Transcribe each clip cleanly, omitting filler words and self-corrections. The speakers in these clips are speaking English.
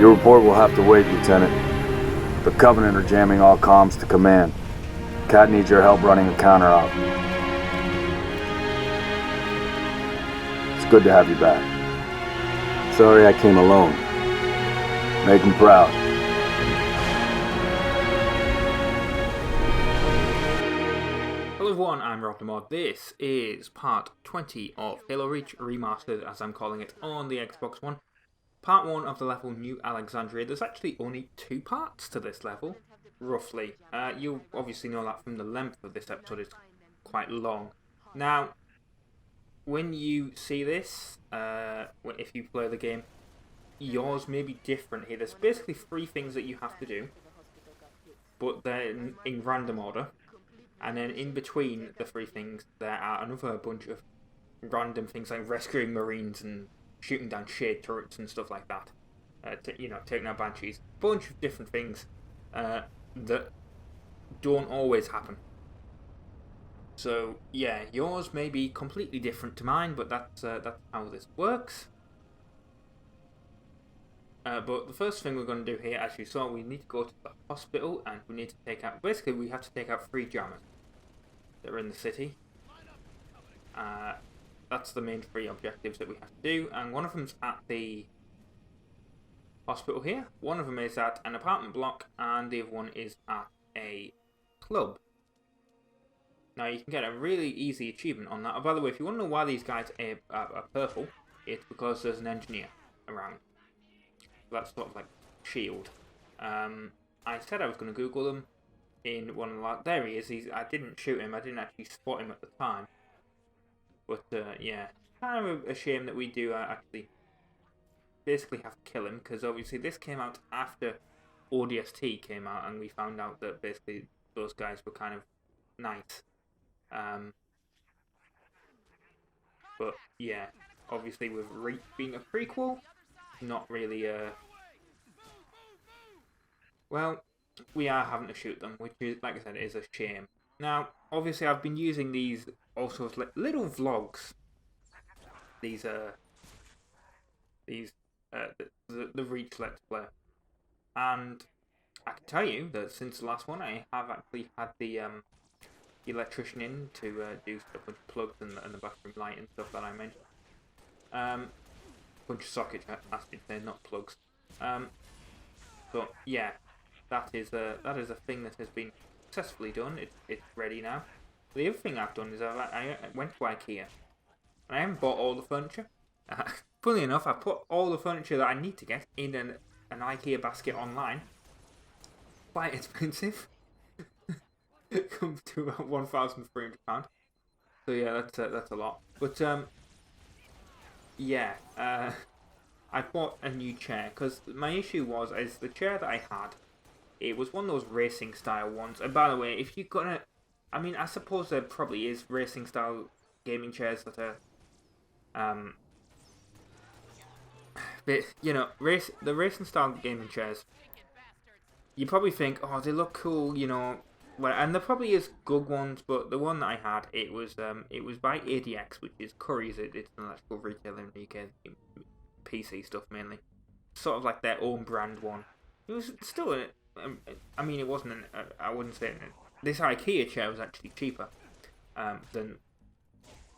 Your report will have to wait, Lieutenant. The Covenant are jamming all comms to command. Cat needs your help running a counter-op. It's good to have you back. Sorry I came alone. Make him proud. Hello everyone, I'm RobtheMod. This is part 20 of Halo Reach Remastered, as I'm calling it, on the Xbox One. Part 1 of the level New Alexandria. There's actually only 2 parts to this level, roughly. You'll obviously know that from the length of this episode. It's quite long. Now, when you see this, if you play the game, yours may be different here. There's basically 3 things that you have to do, but they're in random order. And then in between the 3 things, there are another bunch of random things like rescuing Marines and shooting down shade turrets and stuff like that. Taking out Banshees. Bunch of different things that don't always happen. So yeah, yours may be completely different to mine, but that's how this works. But the first thing we're going to do here, as you saw, we need to go to the hospital and we need to take out... Basically, we have to take out 3 jammers that are in the city. That's the main 3 objectives that we have to do, and one of them's at the hospital here, one of them is at an apartment block, and the other one is at a club. Now you can get a really easy achievement on that. Oh, by the way, if you want to know why these guys are purple, it's because there's an engineer around. That's sort of like shield. I said I was going to Google them in one of the... There he is. I didn't shoot him. I didn't actually spot him at the time. But yeah, kind of a shame that we do actually basically have to kill him, because obviously this came out after ODST came out, and we found out that basically those guys were kind of nice. But yeah, obviously with Reach being a prequel, not really well, we are having to shoot them, which is, like I said, is a shame. Now, obviously I've been using these also as little vlogs. These the Reach Let's Play. And I can tell you that since the last one, I have actually had the electrician in to do a bunch of plugs and the bathroom light and stuff that I mentioned. Bunch of sockets, I should say, not plugs. But yeah, that is a thing that has been successfully done. It's ready now. The other thing I've done is I went to IKEA, and I haven't bought all the furniture. Funnily enough, I put all the furniture that I need to get in an IKEA basket online. Quite expensive. It comes to about £1,300. So yeah, that's a lot. But yeah, I bought a new chair, because my issue is the chair that I had, it was one of those racing style ones. And by the way, if you're gonna... I mean, I suppose there probably is racing style gaming chairs that are... but, you know, the racing style gaming chairs, you probably think, oh, they look cool, you know... Well, and there probably is good ones, but the one that I had, it was by ADX, which is Curry's. It's an electrical retailer in the UK, PC stuff mainly. Sort of like their own brand one. It was still... I mean, it wasn't... I wouldn't say... This IKEA chair was actually cheaper than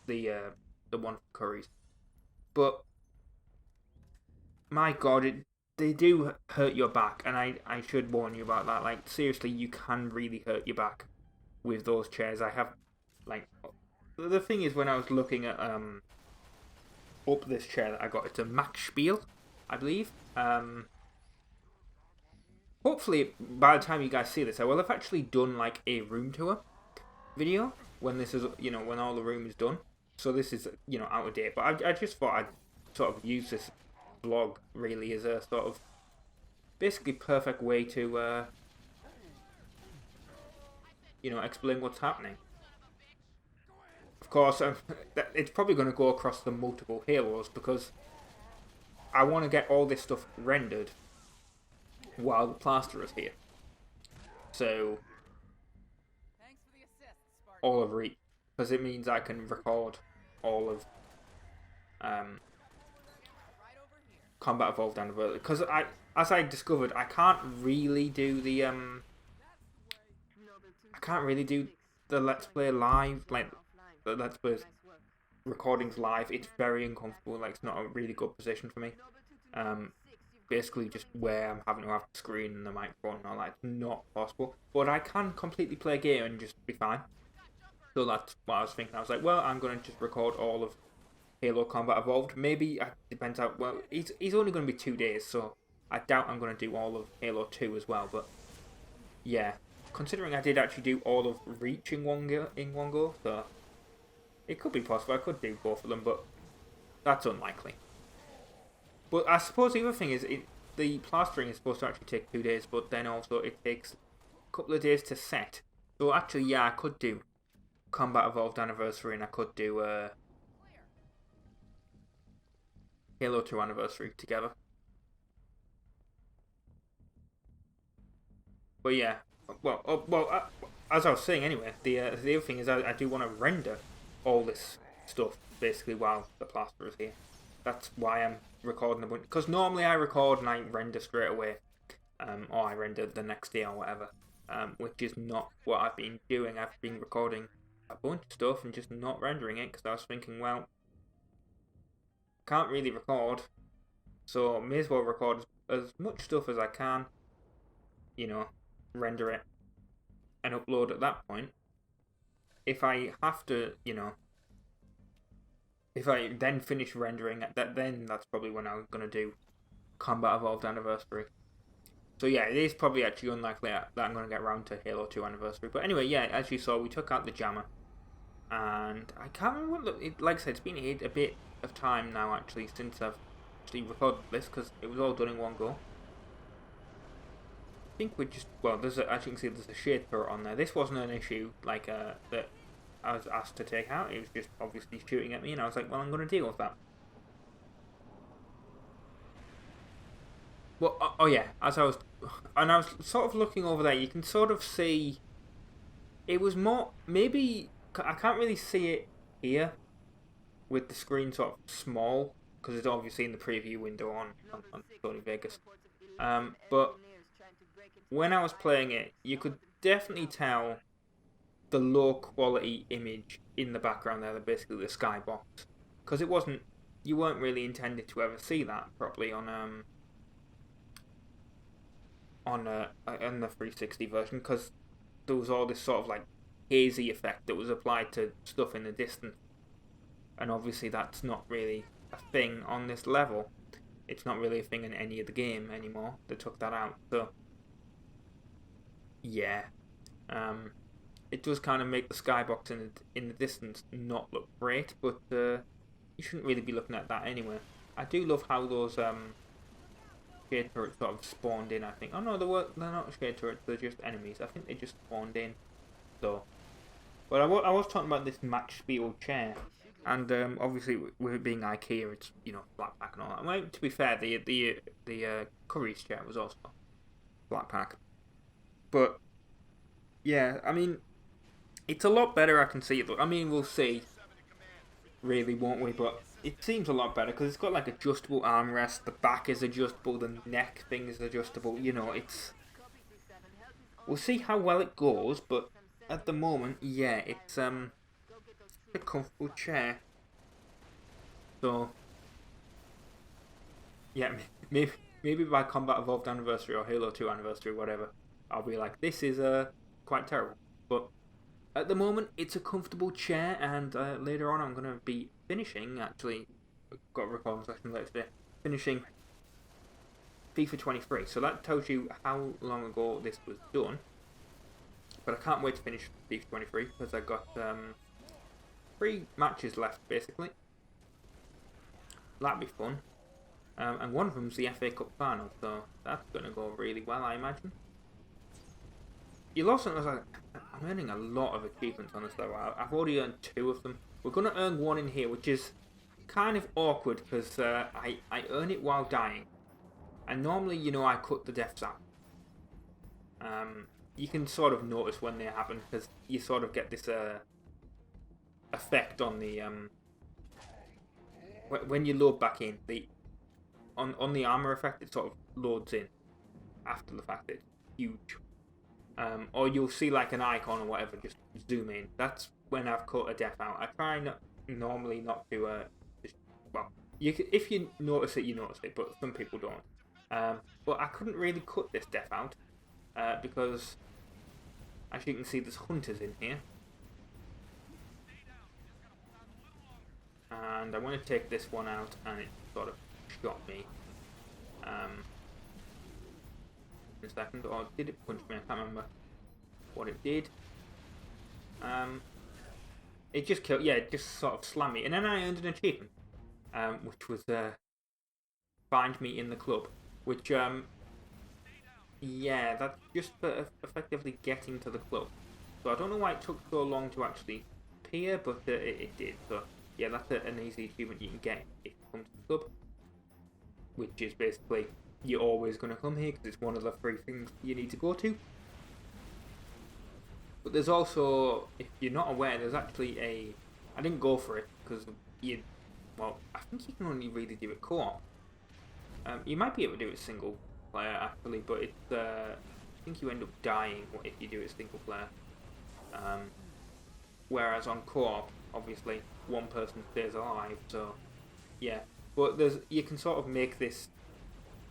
the one from Curry's. But, my god, they do hurt your back, and I should warn you about that. Like, seriously, you can really hurt your back with those chairs. I have, like... The thing is, when I was looking at up this chair that I got, it's a Max Spiel, I believe. Hopefully, by the time you guys see this, I will have actually done like a room tour video when this is, you know, when all the room is done. So this is, you know, out of date. But I just thought I'd sort of use this vlog really as a sort of basically perfect way to, you know, explain what's happening. Of course, it's probably going to go across the multiple Halos, because I want to get all this stuff rendered while the plaster is here. So, all of Reach, because it means I can record all of Combat Evolved and Vertical. Because as I discovered, I can't really do the Let's Play live, like the Let's Play recordings live. It's very uncomfortable. Like, it's not a really good position for me. Basically just where I'm having to have the screen and the microphone and all that. It's not possible. But I can completely play a game and just be fine. So that's what I was thinking. I was like, well, I'm going to just record all of Halo Combat Evolved. Maybe, depends how, well, he's only going to be 2 days, so I doubt I'm going to do all of Halo 2 as well. But yeah, considering I did actually do all of Reach in one go, so it could be possible. I could do both of them, but that's unlikely. But I suppose the other thing is, the plastering is supposed to actually take 2 days, but then also it takes a couple of days to set. So actually, yeah, I could do Combat Evolved Anniversary, and I could do Halo 2 Anniversary together. But yeah, well, as I was saying anyway, the other thing is I do want to render all this stuff basically while the plaster is here. That's why I'm recording a bunch, because normally I record and I render straight away, or I render the next day or whatever, which is not what I've been doing. I've been recording a bunch of stuff and just not rendering it, because I was thinking, well, can't really record, so may as well record as much stuff as I can, you know, render it and upload at that point. If I have to, you know, if I then finish rendering that, then that's probably when I'm going to do Combat Evolved Anniversary. So yeah, it is probably actually unlikely that I'm going to get around to Halo 2 Anniversary. But anyway, yeah, as you saw, we took out the jammer. And I can't remember, like I said, it's been a bit of time now actually since I've actually recorded this, because it was all done in one go. I think we just, well, as you can see, there's a shade turret on there. This wasn't an issue like that I was asked to take out. It was just obviously shooting at me, and I was like, well, I'm going to deal with that. Well, oh yeah, I was sort of looking over there, you can sort of see, it was more, maybe, I can't really see it here, with the screen sort of small, because it's obviously in the preview window on Sony Vegas. But when I was playing it, you could definitely tell the low quality image in the background there, basically the skybox, because you weren't really intended to ever see that properly on the 360 version, because there was all this sort of like hazy effect that was applied to stuff in the distance, and obviously that's not really a thing on this level. It's not really a thing in any of the game anymore. They took that out, so yeah, it does kind of make the skybox in the distance not look great, but you shouldn't really be looking at that anyway. I do love how those shade turrets sort of spawned in, I think. Oh no, they're not shade turrets, they're just enemies. I think they just spawned in. So, but I was talking about this match speed chair, and obviously with it being IKEA, it's, you know, flat pack and all that. Well, to be fair, the Curry's chair was also flat pack. But yeah, I mean, it's a lot better. I can see it. I mean, we'll see, really, won't we? But it seems a lot better because it's got like adjustable armrest. The back is adjustable. The neck thing is adjustable. You know, it's. We'll see how well it goes, but at the moment, yeah, it's a comfortable chair. So yeah, maybe by Combat Evolved Anniversary or Halo 2 Anniversary, whatever, I'll be like, this is quite terrible. But at the moment, it's a comfortable chair, and later on, I'm gonna be finishing. Actually, I've got a recording session later today. Finishing FIFA 23. So that tells you how long ago this was done. But I can't wait to finish FIFA 23 because I've got 3 matches left, basically. That'd be fun. And one of them's the FA Cup final, so that's going to go really well, I imagine. You'll also notice I'm earning a lot of achievements on this level. I've already earned 2 of them. We're going to earn 1 in here, which is kind of awkward because I earn it while dying. And normally, you know, I cut the deaths out. You can sort of notice when they happen because you sort of get this effect on the when you load back in. on the armor effect, it sort of loads in after the fact. It's huge. Or you'll see like an icon or whatever, just zoom in. That's when I've cut a death out. I try normally not to, well, if you notice it, you notice it, but some people don't. But I couldn't really cut this death out, because, as you can see, there's hunters in here. And I want to take this one out, and it sort of shot me. In a second, or did it punch me? I can't remember what it did. It just killed. Yeah, it just sort of slammed me, and then I earned an achievement, which was find me in the club. Which yeah, that's just for effectively getting to the club. So I don't know why it took so long to actually appear, but it did. So yeah, that's an easy achievement you can get if you come to the club, which is basically, you're always going to come here because it's one of the 3 things you need to go to. But there's also, if you're not aware, there's actually I didn't go for it because well, I think you can only really do it co-op. You might be able to do it single player actually, but it's I think you end up dying if you do it single player. Whereas on co-op, obviously one person stays alive. So yeah, but you can sort of make this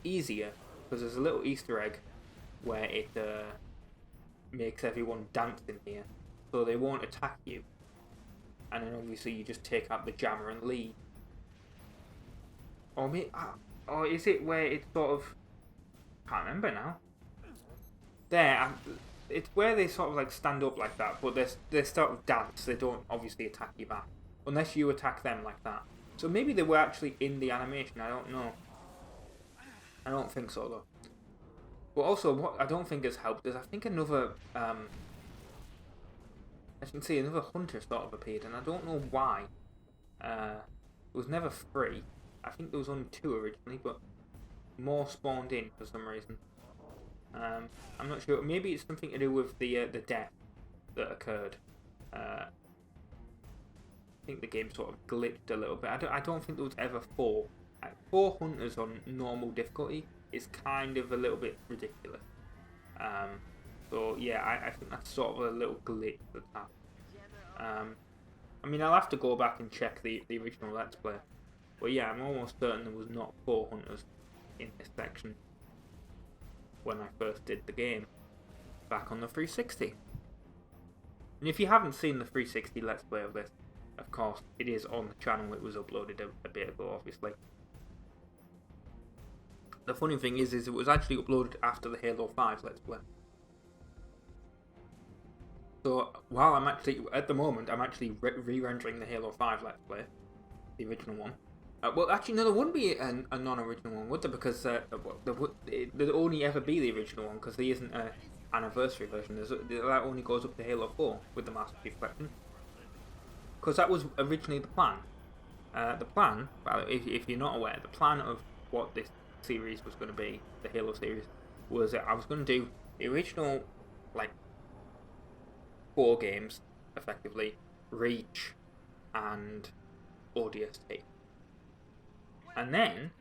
easier because there's a little Easter egg where it makes everyone dance in here, so they won't attack you. And then obviously you just take out the jammer and leave. Or is it where it sort of, can't remember now. There, it's where they sort of like stand up like that, but they sort of dance. They don't obviously attack you back unless you attack them like that. So maybe they were actually in the animation. I don't know. I don't think so though. But also, what I don't think has helped is I think another, as you can see, another hunter sort of appeared, and I don't know why. It was never free. I think there was only 2 originally, but more spawned in for some reason. I'm not sure. Maybe it's something to do with the death that occurred. I think the game sort of glitched a little bit. I don't think there was ever 4. 4 hunters on normal difficulty is kind of a little bit ridiculous. So yeah, I think that's sort of a little glitch that's happened. I mean, I'll have to go back and check the original Let's Play. But yeah, I'm almost certain there was not 4 hunters in this section when I first did the game back on the 360. And if you haven't seen the 360 Let's Play of this, of course, it is on the channel. It was uploaded a bit ago, obviously. The funny thing is it was actually uploaded after the Halo 5 Let's Play. So while I'm actually, at the moment, I'm actually re-rendering the Halo 5 Let's Play, the original one. Well, actually, no, there wouldn't be a non-original one, would there? Because there'd only ever be the original one, because there isn't an anniversary version. That only goes up to Halo 4 with the Master Chief Collection. Because that was originally the plan. The plan, well, if you're not aware, the plan of what this series was going to be, the Halo series, was that I was going to do the original, like, 4 games, effectively, Reach and ODST. And then,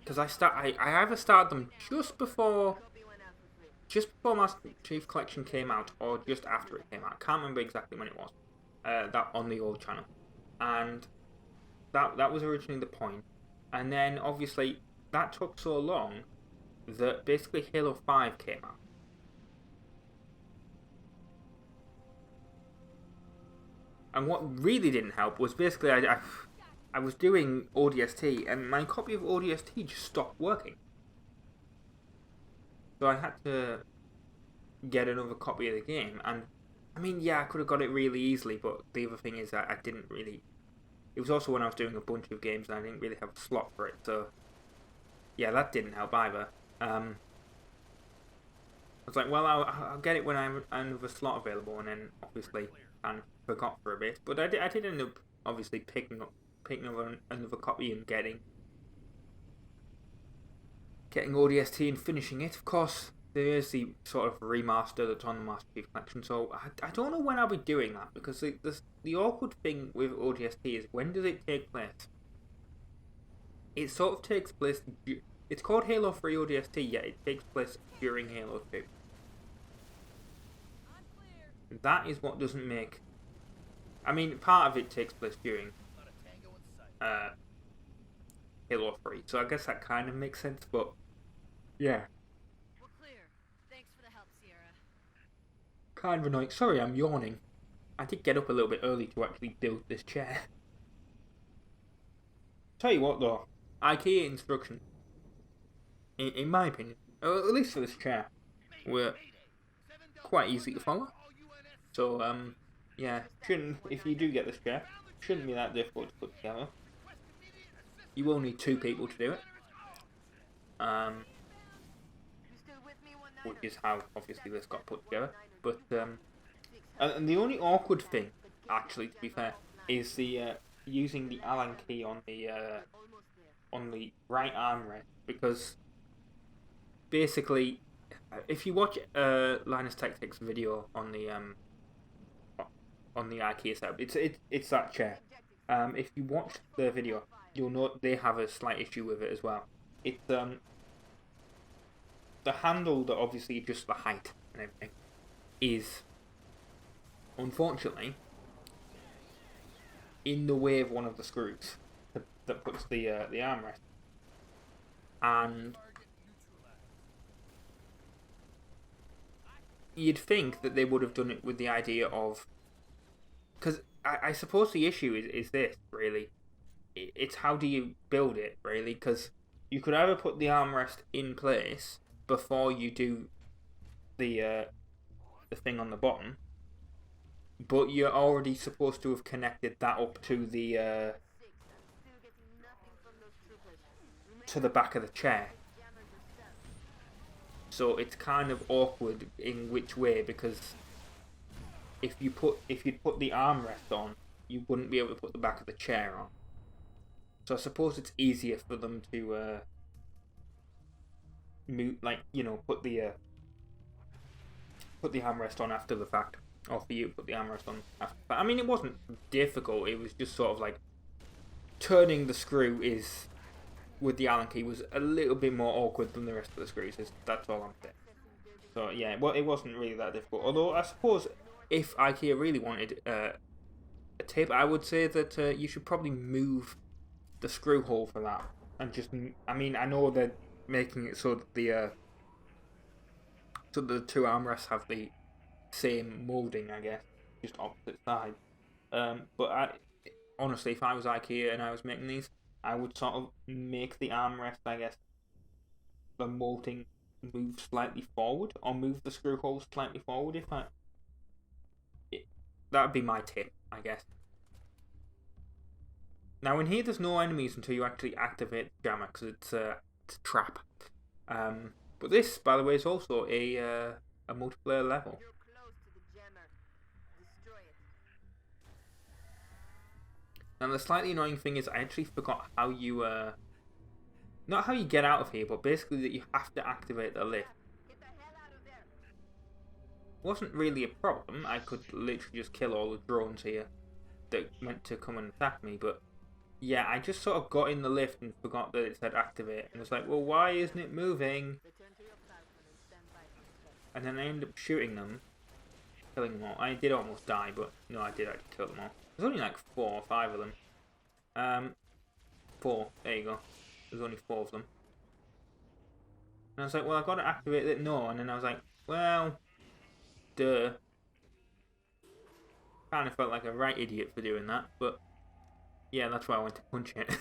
because I either started them just before Master Chief Collection came out, or just after it came out. I can't remember exactly when it was. That on the old channel, and that was originally the point. And then obviously that took so long that basically Halo 5 came out. And what really didn't help was basically I was doing ODST, and my copy of ODST just stopped working. So I had to get another copy of the game, and I mean, yeah, I could have got it really easily, but the other thing is that I didn't really. It was also when I was doing a bunch of games and I didn't really have a slot for it, so yeah, that didn't help either. I was like, well, I'll get it when I have another slot available, and then obviously I forgot for a bit. But I did end up obviously picking up another copy and getting ODST and finishing it. Of course, there is the sort of remaster that's on the Master Chief Collection, so I don't know when I'll be doing that, because the awkward thing with ODST is, when does it take place? it sort of takes place. It's called Halo 3 ODST, yet it takes place during Halo 2. That is what doesn't make. I mean, part of it takes place during Halo 3, so I guess that kind of makes sense, but yeah. We're clear. Thanks for the help, Sierra. Kind of annoying. Sorry, I'm yawning. I did get up a little bit early to actually build this chair. Tell you what though, IKEA instructions, in my opinion, or at least for this chair, were quite easy to follow. So, yeah, if you do get this chair, shouldn't be that difficult to put together. You will need 2 people to do it. Which is how, obviously, this got put together. But, and the only awkward thing, actually, to be fair, is the, using the Allen key on the right armrest, because basically, if you watch Linus Tech Tips video on the IKEA setup, it's that chair. If you watch the video, you'll note they have a slight issue with it as well. It's the handle that obviously adjusts the height and everything is unfortunately in the way of one of the screws that puts the armrest. And you'd think that they would have done it with the idea of, because I suppose the issue is this really, it's how do you build it really, because you could either put the armrest in place before you do the thing on the bottom, but you're already supposed to have connected that up to the back of the chair. So it's kind of awkward in which way, because if you'd put the armrest on, you wouldn't be able to put the back of the chair on. So I suppose it's easier for them to move, like, you know, put the armrest on after the fact, or for you to put the armrest on after the fact. I mean, it wasn't difficult. It was just sort of like turning the screw is with the Allen key was a little bit more awkward than the rest of the screws. That's all I'm saying. So yeah, well, it wasn't really that difficult. Although I suppose if IKEA really wanted a tip, I would say that you should probably move the screw hole for that, and just, I mean, I know they're making it so that the 2 armrests have the same moulding, I guess, just opposite sides. But honestly, if I was IKEA and I was making these, I would sort of make the armrest, I guess, the moulding move slightly forward, or move the screw hole slightly forward. That'd be my tip, I guess. Now in here, there's no enemies until you actually activate the jammer, because it's a trap. But this, by the way, is also a multiplayer level. And the slightly annoying thing is I actually forgot how you, not how you get out of here, but basically that you have to activate the lift. Wasn't really a problem. I could literally just kill all the drones here that meant to come and attack me, but yeah, I just sort of got in the lift and forgot that it said activate, and was like, well, why isn't it moving? And then I ended up shooting them, killing them all. I did almost die, but no, I did actually kill them all. There's only like 4 or 5 of them. 4, there you go. There's only 4 of them. And I was like, well, I've got to activate it. No, and then I was like, well, duh. Kind of felt like a right idiot for doing that, but yeah, that's why I went to punch it.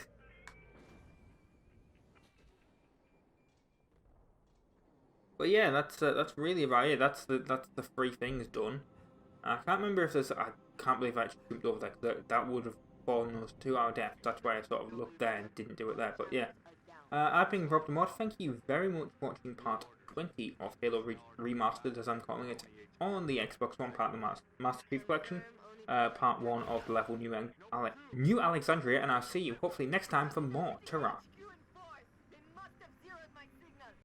But yeah, that's really about it. That's the 3 things done. I can't remember if there's. I can't believe I actually jumped over that. That would have fallen us 2 hour death. That's why I sort of looked there and didn't do it there. But yeah, I've been RobtheMod. Thank you very much for watching part 20 of Halo Remastered, as I'm calling it, on the Xbox One, part of the Master Chief Collection. Part 1 of the level New Alexandria, and I'll see you hopefully next time for more. Ta-ra.